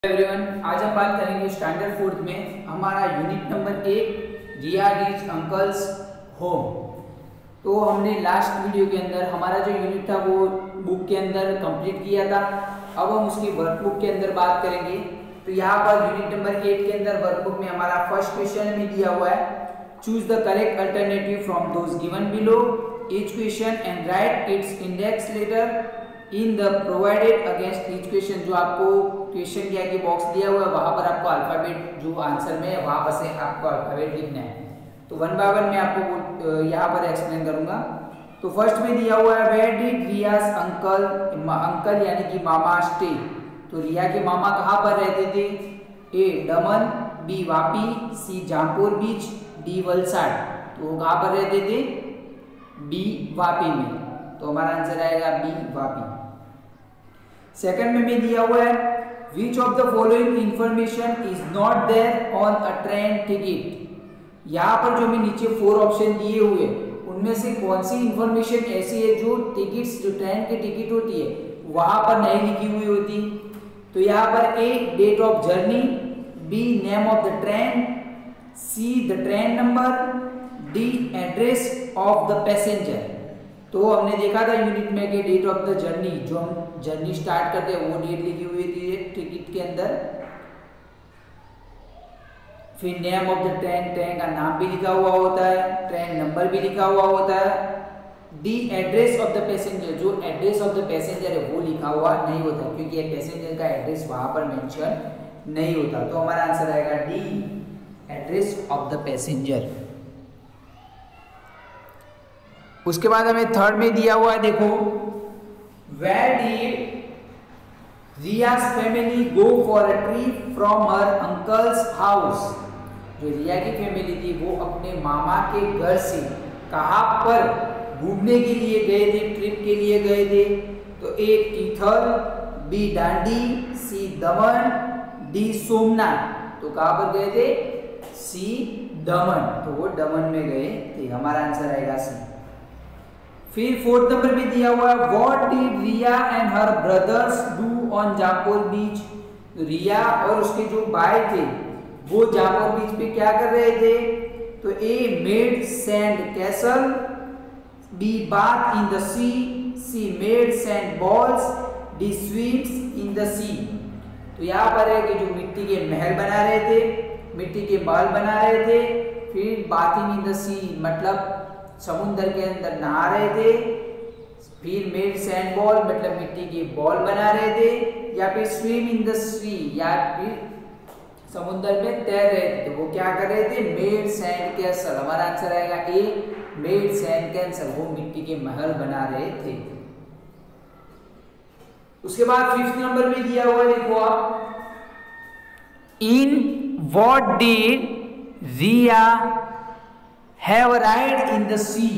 Everyone, आज हम बात करेंगे स्टैंडर्ड फोर्थ में हमारा यूनिट नंबर 1 रिया डीज अंकल्स होम। तो हमने लास्ट वीडियो के अंदर हमारा जो यूनिट था वो बुक के अंदर कंप्लीट किया था। अब हम उसकी वर्कबुक के अंदर बात करेंगे। तो यहाँ पर यूनिट नंबर 8 के अंदर वर्कबुक में हमारा फर्स्ट क्वेश्चन में दिया हुआ है, choose the correct alternative from those given below each question and write its index letter in the provided against each question. जो आपको क्वेश्चन क्या कि बॉक्स दिया हुआ है वहां पर आपको अल्फाबेट जो आंसर में है वहां पर से आपको अल्फाबेट लिखना है। तो वन बाय वन मैं आपको यहाँ पर एक्सप्लेन करूंगा। तो फर्स्ट में दिया हुआ है वेयर डिड रियाज अंकल यानी कि मामा स्टे। तो रिया के मामा कहाँ पर रहते थे? ए दमन, बी वापी, सी जहाँपुर बीच, डी वलसाड। तो वो कहाँ पर रहते थे? बी वापी में। तो हमारा आंसर आएगा बी वापी। सेकंड में भी दिया हुआ है which of the following information is not there on a train ticket. यहाँ पर जो हमें नीचे 4 ऑप्शन दिए हुए उनमें से कौन सी इंफॉर्मेशन ऐसी है जो टिकट्स जो ट्रेन की टिकट होती है वहां पर नहीं लिखी हुई होती। तो यहाँ पर A date of journey, B name of the train, C the train number, D address of the passenger. तो हमने देखा था यूनिट में कि डेट ऑफ द जर्नी, जो हम जर्नी स्टार्ट करते हैं वो डेट लिखी हुई थी टिकट के अंदर। फिर name of the train, train का नाम भी लिखा हुआ होता है, ट्रेन नंबर भी लिखा हुआ होता है। D address of the passenger, जो एड्रेस ऑफ द पैसेंजर है वो लिखा हुआ नहीं होता क्योंकि पैसेंजर का एड्रेस वहां पर मेंशन नहीं होता। तो हमारा आंसर आएगा D address of the passenger. उसके बाद हमें थर्ड में दिया हुआ है, देखो where did Riya's family go for a trip from her uncle's house. जो रिया की फैमिली थी वो अपने मामा के घर से कहां पर घूमने के लिए गए थे, ट्रिप के लिए गए थे? तो ए तीथल, बी डांडी, सी दमन, डी सोमनाथ। तो कहां पर गए थे? सी दमन। तो वो दमन में गए थे। हमारा आंसर आएगा सी। फिर फोर्थ नंबर पे दिया हुआ है what did Riya and her brothers do on Jahanpur beach. Riya और उसके जो भाई थे वो जहाँपुर बीच पे क्या कर रहे थे? तो A made sand castle, B bath in the sea, C made sand balls, D swims in the sea. तो यहाँ पर है कि जो मिट्टी के महल बना रहे थे, मिट्टी के महल बना रहे थे। फिर बाथिंग इन द सी मतलब समुद्र के अंदर नहा रहे थे। फिर मेड सैंड बॉल मतलब मिट्टी की बॉल बना रहे थे। या फिर स्विम इन द सी या फिर समुद्र में तैर रहे थे। तो वो क्या कर रहे थे? Made sand castle. हमारा आंसर आएगा ए मेड सैंड कैसल। वो मिट्टी के महल बना रहे थे। उसके बाद फिफ्थ नंबर में दिया हुआ है, देखो आप, in what did Riya have ride in the sea.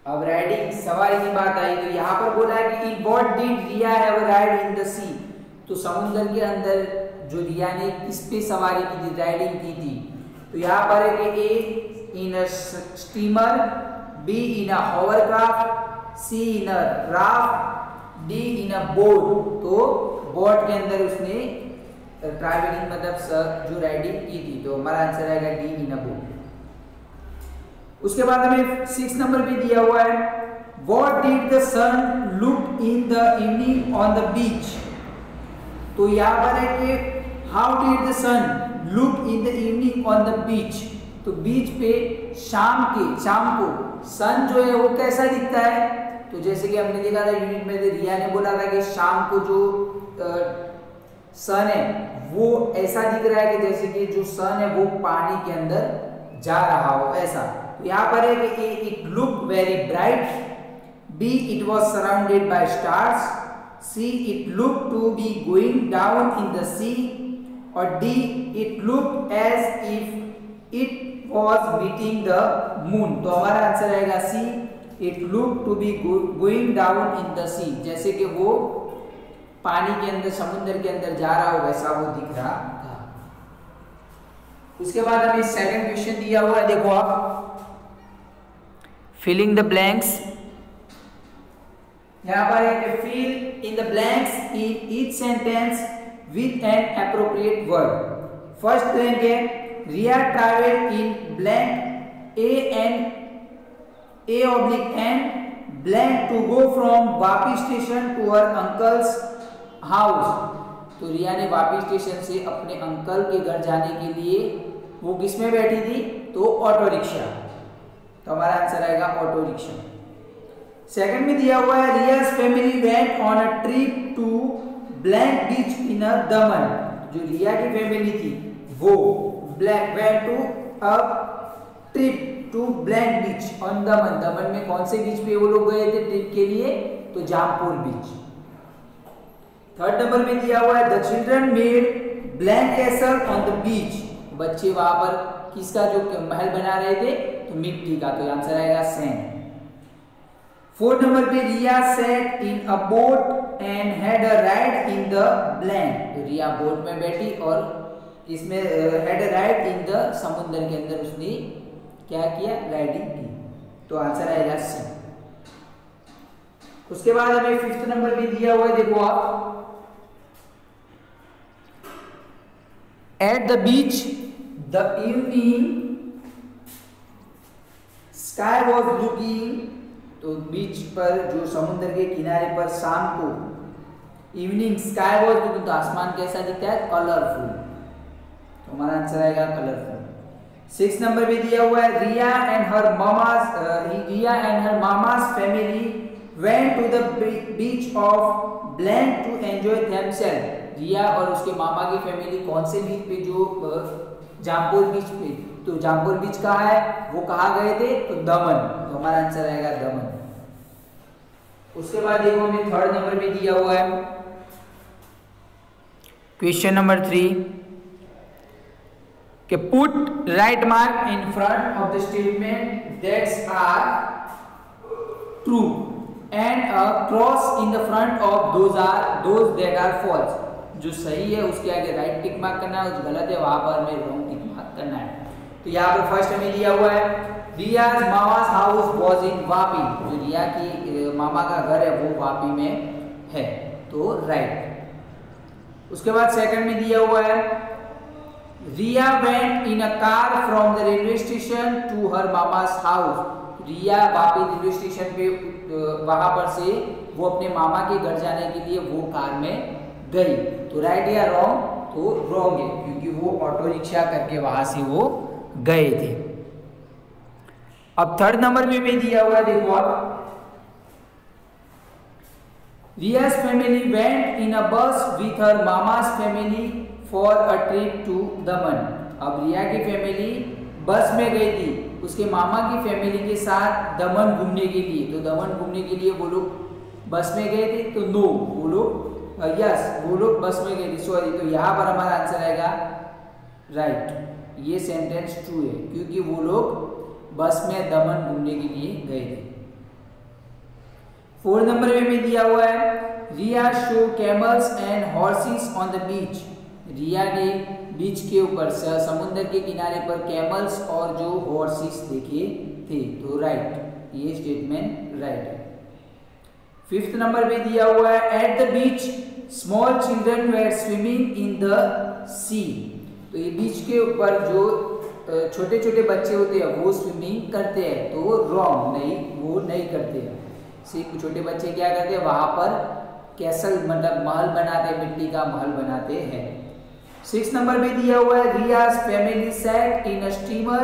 अब राइडिंग सवारी की बात आई तो यहाँ पर बोला है कि in what did Riya have ride in the sea. तो समुद्र के अंदर जो रिया ने किस पे सवारी की थी, राइडिंग की थी? तो यहाँ पर है कि A in a steamer, B in a hovercraft, C in a raft, D in a boat. तो बोट के अंदर उसने ट्रैवलिंग मतलब जो राइडिंग की थी। तो हमारा आंसर आएगा डी इन अ बोट। उसके बाद हमें 6 नंबर पे दिया हुआ है what did the sun look in the evening on the beach. तो यहाँ पर है कि how did the sun look in the evening on the beach. तो बीच पे शाम को सन जो है वो कैसा दिखता है? तो जैसे कि हमने देखा था यूनिट में रिया ने बोला था कि शाम को जो सन है वो ऐसा दिख रहा है कि जैसे कि जो सन है वो पानी के अंदर जा रहा हो ऐसा। तो यहाँ पर है कि A it look very bright, B it was surrounded by stars, C it look to be going down in the sea, और D it look as if it was meeting the moon. तो हमारा answer आएगा C it look to be going down in the sea. जैसे कि वो पानी के अंदर समुद्र के अंदर जा रहा हो वैसा वो दिख रहा था। उसके बाद हमें सेकंड क्वेश्चन दिया हुआ है, देखो आप, फिलिंग द ब्लैंक्स। यहाँ पर है कि fill in the blanks in each sentence with an appropriate word. First blank है Riya travel in blank A/N blank to go from Vapi station to her uncle's house. तो रिया ने वापी स्टेशन से अपने अंकल के घर जाने के लिए वो किस में बैठी थी? तो ऑटो रिक्शा। तो हमारा आंसर आएगा ऑटो रिक्शा। सेकंड में दिया हुआ है Riya's family went on a trip to blank beach in Daman. जो रिया की फैमिली थी वो blank went to a trip to blank beach on Daman. Daman में कौन से बीच पे वो लोग गए थे ट्रिप के लिए? तो जामपुर बीच। थर्ड नंबर में दिया हुआ है the children made blank castle on the बीच। बच्चे वहां पर किसका जो महल बना रहे थे? तो मिट्टी का। तो आंसर आएगा सैंड। फोर्थ नंबर पे Riya set in a boat and had a ride in the blank. तो रिया बोट में बैठी और इसमें had a ride in the समुद्र के अंदर उसने क्या किया? राइडिंग की। तो आंसर आएगा सी। उसके बाद हमें फिफ्थ नंबर पे दिया हुआ है, देखो आप, eight the beach the evening sky was looking. तो बीच पर जो समुद्र के किनारे पर शाम को इवनिंग स्काई वॉज लुकिंग, तो आसमान कैसा दिखता है? कलरफुल। तो हमारा आंसर आएगा कलरफुल। 6 नंबर पे दिया हुआ है Riya and her mama's family went to the beach of blank to enjoy themselves. Riya और उसके मामा की फैमिली कौन से बीच पे? जो जामपुर बीच पे। तो जामपुर बीच कहाँ है? वो कहाँ गए थे? तो दमन। तो हमारा आंसर आएगा दमन। उसके बाद देखो हमें थर्ड नंबर पे दिया हुआ है क्वेश्चन नंबर 3 कि put right mark in front of the statement that's are true and a cross in the front of those that are false. जो सही है उसके आगे राइट टिक मार्क करना है, जो गलत है वहां पर हमें रॉन्ग टिक मार्क करना है। तो यहाँ पर फर्स्ट हमें दिया हुआ है Riya's mama's house was in Vapi. जो रिया की मामा का घर है वो वापी में है। तो राइट। उसके बाद सेकंड में दिया हुआ है Riya went in a car from the railway station to her mama's house. Riya Vapi railway station पे वहां पर से वो अपने मामा के घर जाने के लिए वो कार में गई। तो राइट या रॉन्ग? तो रॉन्ग है, क्योंकि वो ऑटो रिक्शा करके वहां से वो गए थे। अब थर्ड नंबर में भी दिया हुआ है, देखो आप, रियाज family went in a bus with her mama's family for a trip to Daman. अब रिया की फैमिली बस में गई थी उसके मामा की फैमिली के साथ दमन घूमने के लिए। तो दमन घूमने के लिए वो लोग बस में गए थे? तो नो, वो लोग यस वो लोग बस में गए थे, सॉरी। तो यहाँ पर हमारा आंसर आएगा राइट। ये सेंटेंस ट्रू है क्योंकि वो लोग बस में दमन घूमने के लिए गए थे। 4 नंबर में दिया हुआ है Riya saw camels and horses on the beach. Riya ने बीच के ऊपर समुद्र के किनारे पर कैमल्स और जो हॉर्सेस देखे थे। तो राइट, ये स्टेटमेंट राइट है। 5th नंबर पे दिया हुआ है at the beach small children were swimming in the sea. तो ये बीच के ऊपर जो छोटे छोटे बच्चे होते हैं वो स्विमिंग करते हैं। तो रॉन्ग, नहीं, वो नहीं करते हैं। सिर्फ छोटे बच्चे क्या करते हैं? वहां पर कैसल मतलब महल बनाते हैं, मिट्टी का महल बनाते हैं। 6 नंबर पे दिया हुआ है Riya's family sat in a steamer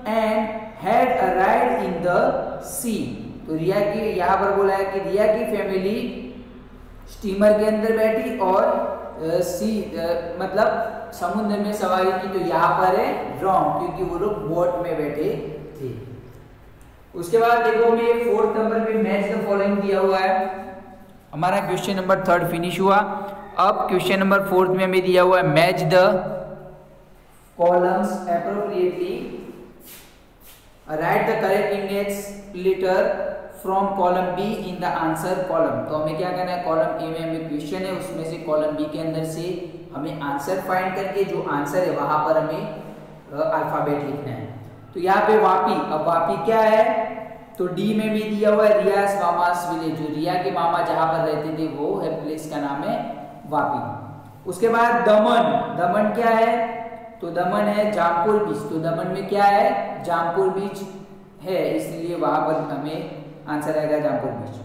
and had a ride in the sea. तो रिया की यहाँ पर बोला है कि रिया की फैमिली स्टीमर के अंदर बैठी और मतलब समुद्र में सवारी की। तो यहाँ पर है रॉन्ग, क्योंकि वो लोग बोट में बैठे थे। उसके बाद देखो हमें 4th नंबर पे मैच द फॉलोइंग दिया हुआ है। हमारा क्वेश्चन नंबर 3 फिनिश हुआ। अब क्वेश्चन नंबर 4 में हमें दिया हुआ है match the columns appropriately, write the correct index letter from column B in the answer column. तो हमें क्या करना है? कॉलम ए में हमें क्वेश्चन है, उसमें से कॉलम बी के अंदर से हमें आंसर फाइंड करके जो आंसर है वहां पर हमें अल्फाबेट लिखना है। तो यहाँ पे वापी, अब वापी क्या है? तो डी में भी दिया हुआ है रियाज मामास विलेज। जो रिया के मामा जहां पर रहते थे वो है प्लेस का नाम है वापी। उसके बाद दमन, दमन क्या है? तो दमन है जामपुर बीच, तो दमन में क्या है? जामपुर बीच है, इसलिए वहां पर हमें आंसर आएगा जामपुर बीच।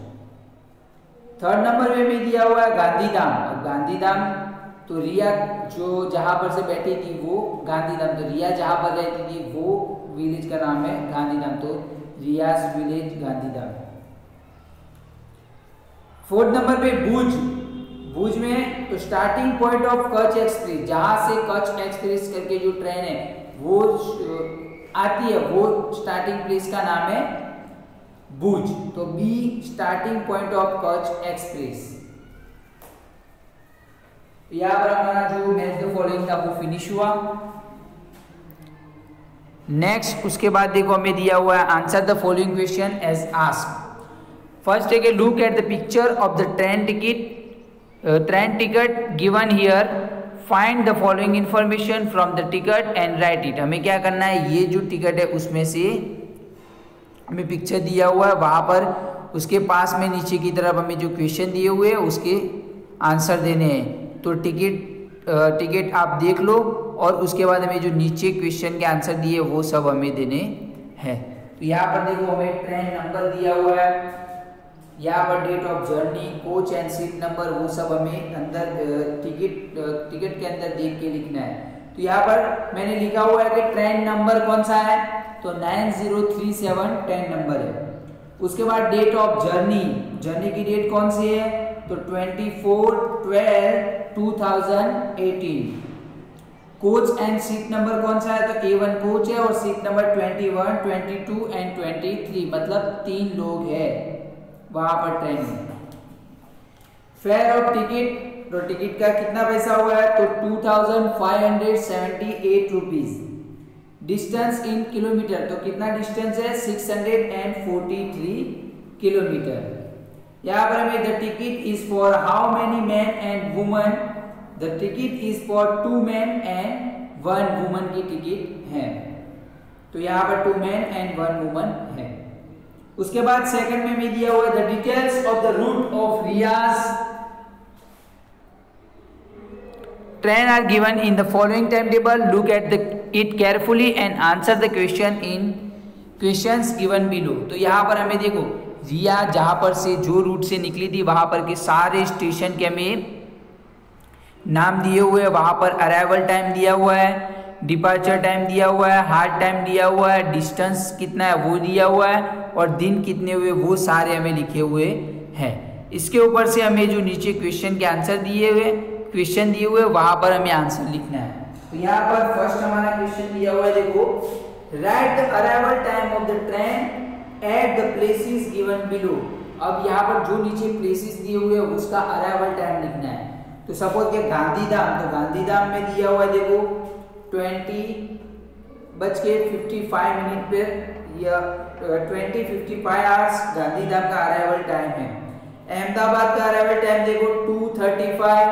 थर्ड नंबर में दिया हुआ है गांधीधाम। अब गांधीधाम तो रिया जो जहां पर से बैठी थी वो गांधीधाम, तो रिया जहां पर रहती थी वो विलेज का नाम है गांधीधाम, तो रियाज विलेज गांधीधाम। फोर्थ नंबर पे भुज, भुज में तो starting point of Kutch express, जहां से कच्छ एक्सप्रेस करके जो ट्रेन है वो आती है, वो स्टार्टिंग प्लेस का नाम है भुज, तो be starting point of Kutch express. यहां पर हमारा जो मैच द फॉलोइंग था वो फिनिश हुआ। नेक्स्ट उसके बाद देखो हमें दिया हुआ है answer the following question as asked. First take a look at the picture of the train ticket given here, find the following information from the ticket and write it. हमें क्या करना है, ये जो टिकट है उसमें से हमें पिक्चर दिया हुआ है, वहां पर उसके पास में नीचे की तरफ हमें जो क्वेश्चन दिए हुए हैं उसके आंसर देने हैं। तो टिकट आप देख लो और उसके बाद हमें जो नीचे क्वेश्चन के आंसर दिए वो सब हमें देने हैं। तो यहाँ पर देखो हमें ट्रेन नंबर दिया हुआ है, यहाँ पर date of journey, coach and seat number, वो सब हमें अंदर टिकट के अंदर देख के लिखना है। तो यहाँ पर मैंने लिखा हुआ है कि ट्रेन नंबर कौन सा है, तो 9037 ट्रेन नंबर है। उसके बाद डेट ऑफ जर्नी, जर्नी की डेट कौन सी है, तो 24/12/2018। कोच एंड सीट नंबर कौन सा है, तो A1 कोच है और सीट नंबर 21, 22 एंड 23, मतलब 3 लोग हैं वहां पर ट्रेन में। फेयर ऑफ टिकट, तो टिकट का कितना पैसा हुआ है, तो 2578 रुपीज। डिस्टेंस इन किलोमीटर, तो कितना डिस्टेंस है, 643 किलोमीटर। यहाँ पर हमें the ticket is for how many man and woman, the ticket is for 2 man and 1 woman की टिकट है। तो यहाँ पर 2 मैन एंड 1 वुमन है। उसके बाद सेकंड में भी दिया हुआ है the details of the route of Riya's train are given in the following time table, look at it carefully and answer the question in questions given below. तो यहाँ पर हमें देखो रिया जहां पर से जो रूट से निकली थी वहां पर के सारे स्टेशन के हमें नाम दिए हुए हैं, वहां पर अराइवल टाइम दिया हुआ है, डिपार्चर टाइम दिया हुआ है, हार्ड टाइम दिया हुआ है, डिस्टेंस कितना है वो दिया हुआ है और दिन कितने हुए वो सारे हमें लिखे हुए हैं। इसके ऊपर से हमें जो नीचे क्वेश्चन के आंसर दिए हुए वहां पर हमें आंसर लिखना है। तो यहाँ पर फर्स्ट हमारा क्वेश्चन दिया हुआ है, देखो right the arrival time of the train at the places given below. अब यहाँ पर जो नीचे प्लेसेस दिए हुए हैं उसका अराइवल टाइम लिखना है। तो सपोज के गांधीधाम, तो गांधीधाम में दिया हुआ है देखो 20:55 पे या 20:55 आवर्स गांधीधाम का अराइवल टाइम है। अहमदाबाद का अराइवल टाइम देखो 2:35,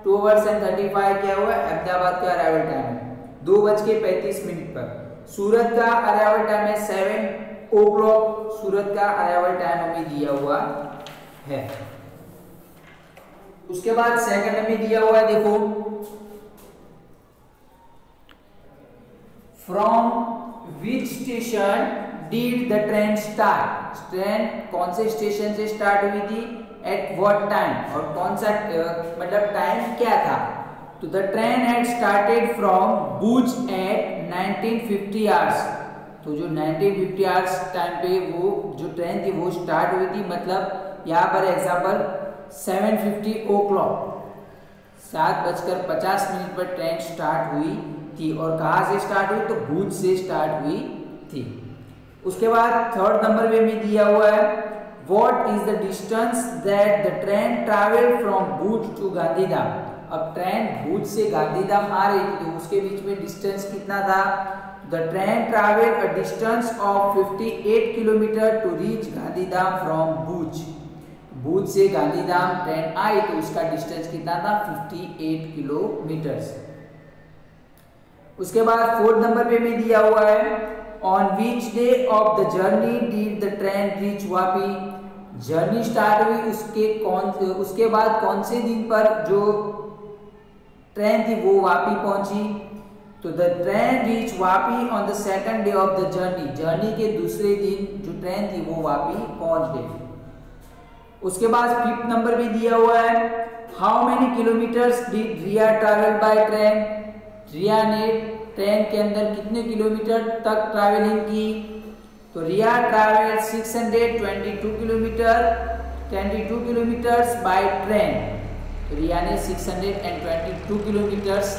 2 hours and 35 क्या हुआ, अहमदाबाद का अराइवल टाइम है 2:35 पर। सूरत का अराइवल टाइम है 7 o'clock, सूरत का अराइवल टाइम हमें दिया हुआ है। उसके बाद सेकंड में दिया हुआ है देखो from which station did the train start, train कौन से स्टेशन से स्टार्ट हुई थी, एट व्हाट टाइम, और कौन सा मतलब टाइम क्या था। तो the train had started from Bhuj at 1950 hours. तो जो 1950 आवर्स टाइम पे वो जो ट्रेन थी वो स्टार्ट हुई थी, मतलब यहाँ पर एग्जाम्पल 7:50 o'clock 7:50 पर ट्रेन स्टार्ट हुई थी। और कहाँ से स्टार्ट हुई, तो भुज से स्टार्ट हुई थी। उसके बाद थर्ड नंबर में भी दिया हुआ है what is the distance that the train travel from Bhuj to Gandhidham. अब ट्रेन भुज से गांधीधाम आ रही थी तो उसके बीच में डिस्टेंस कितना था, the train travel a distance of 58 kilometre to reach Gandhidham from Bhuj. Bhuj से गांधीधाम ट्रेन आई तो उसका डिस्टेंस कितना था, 58 किलोमीटर। उसके बाद फोर्थ नंबर पे भी दिया हुआ है on which day of the journey did the train reach Vapi. Journey start हुई उसके बाद कौन से दिन पर जो ट्रेन थी वो वापी पहुंची। तो the train reach Vapi on the second day of the journey, journey के दूसरे दिन जो ट्रेन थी वो वापी पहुंच गई। उसके बाद 5th नंबर भी दिया हुआ है, how many kilometres did Riya travel by train, Riya ने ट्रेन के अंदर कितने किलोमीटर तक ट्रैवलिंग की। तो रिया ट्रैवल 622 किलोमीटर्स बाय ट्रेन। तो रिया ने 622 किलोमीटर्स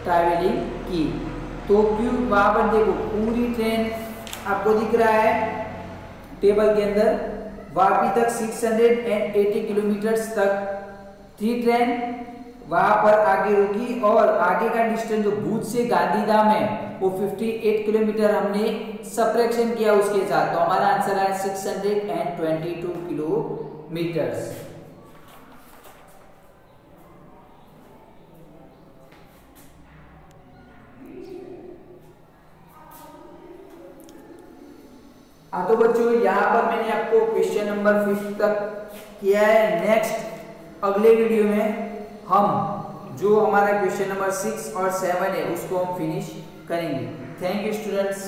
ट्रैवलिंग की। तो क्यों वहां पर देखो पूरी ट्रेन आपको दिख रहा है टेबल के अंदर, वापी तक 680 किलोमीटर्स तक थी ट्रेन, वहां पर आगे रुकी और आगे का डिस्टेंस जो भूज से गांधीधाम है वो 58 किलोमीटर हमने सब्ट्रैक्शन किया उसके साथ। तो हमारा आंसर है 622 किलोमीटर्स। हाँ तो बच्चों यहाँ पर मैंने आपको क्वेश्चन नंबर 5 तक किया है। नेक्स्ट अगले वीडियो में हम जो हमारा क्वेश्चन नंबर 6 और 7 है उसको हम फिनिश करेंगे। Thank you students.